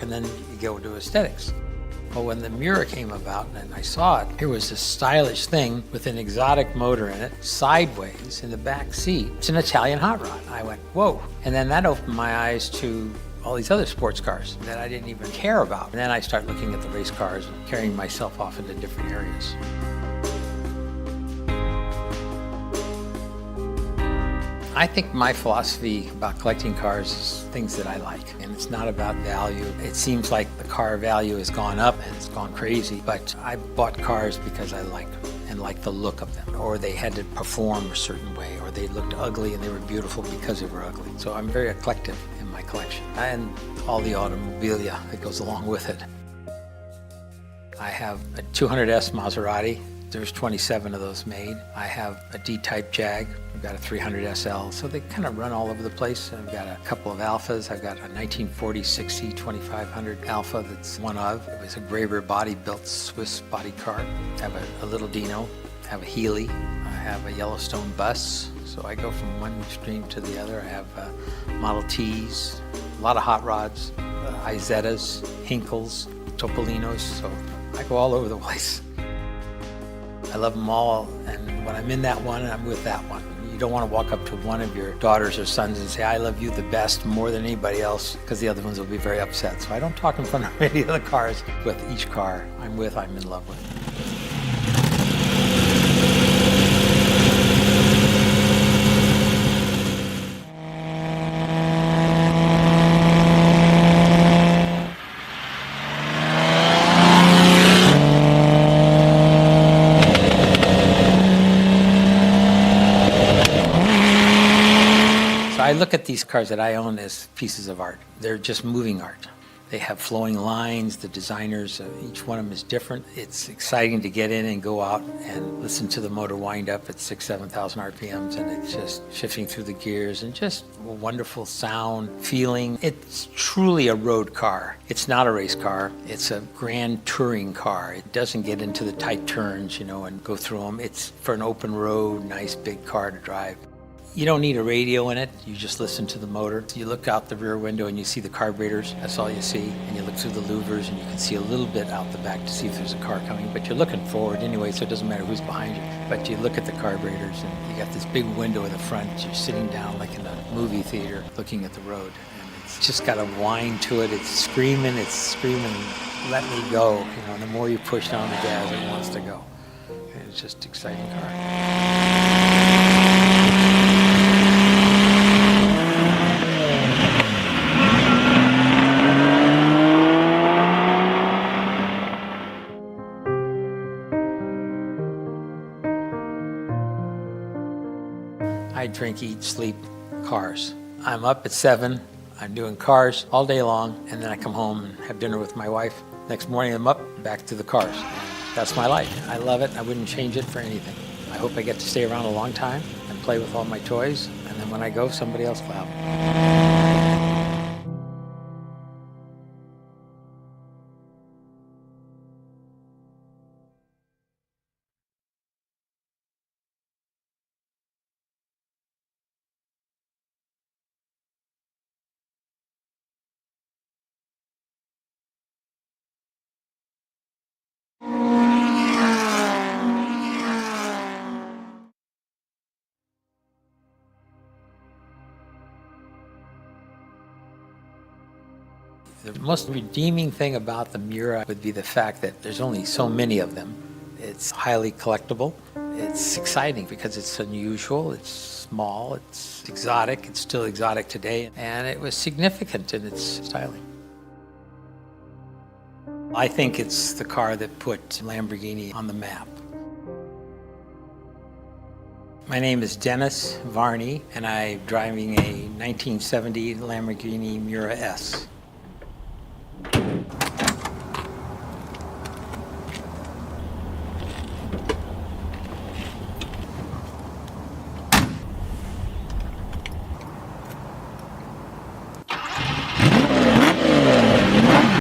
and then you go to aesthetics. Well, when the Miura came about and I saw it, here was this stylish thing with an exotic motor in it, sideways in the back seat. It's an Italian hot rod. I went, whoa. And then that opened my eyes to all these other sports cars that I didn't even care about. And then I started looking at the race cars and carrying myself off into different areas. I think my philosophy about collecting cars is things that I like, and it's not about value. It seems like the car value has gone up and it's gone crazy, but I bought cars because I like them and like the look of them, or they had to perform a certain way, or they looked ugly and they were beautiful because they were ugly. So I'm very eclectic in my collection, and all the automobilia that goes along with it. I have a 200S Maserati. There's 27 of those made. I have a D-type Jag. I've got a 300 SL, so they kind of run all over the place. I've got a couple of Alphas. I've got a 1940 6C 2500 Alpha that's one of. It was a Graber body-built Swiss body car. I have a little Dino. I have a Healy. I have a Yellowstone bus. So I go from one extreme to the other. I have Model Ts, a lot of hot rods, Izettas, Hinkles, Topolinos. So I go all over the place. I love them all, and when I'm in that one, I'm with that one. You don't want to walk up to one of your daughters or sons and say, I love you the best more than anybody else, because the other ones will be very upset. So I don't talk in front of any of the cars. With each car I'm in love with. I look at these cars that I own as pieces of art. They're just moving art. They have flowing lines, the designers, each one of them is different. It's exciting to get in and go out and listen to the motor wind up at 6,000, 7,000 RPMs, and it's just shifting through the gears and just a wonderful sound, feeling. It's truly a road car. It's not a race car. It's a grand touring car. It doesn't get into the tight turns, and go through them. It's for an open road, nice big car to drive. You don't need a radio in it, you just listen to the motor. You look out the rear window and you see the carburetors, that's all you see. And you look through the louvers and you can see a little bit out the back to see if there's a car coming, but you're looking forward anyway, so it doesn't matter who's behind you. But you look at the carburetors and you got this big window in the front, you're sitting down like in a movie theater looking at the road. And it's just got a whine to it, it's screaming, let me go. And the more you push down the gas, it wants to go. And it's just an exciting car. I drink, eat, sleep cars. I'm up at 7, I'm doing cars all day long, and then I come home and have dinner with my wife. Next morning I'm up, back to the cars. That's my life. I love it. I wouldn't change it for anything. I hope I get to stay around a long time and play with all my toys, and then when I go, somebody else will have them. The most redeeming thing about the Miura would be the fact that there's only so many of them. It's highly collectible. It's exciting because it's unusual, it's small, it's exotic, it's still exotic today, and it was significant in its styling. I think it's the car that put Lamborghini on the map. My name is Dennis Varney, and I'm driving a 1970 Lamborghini Miura S.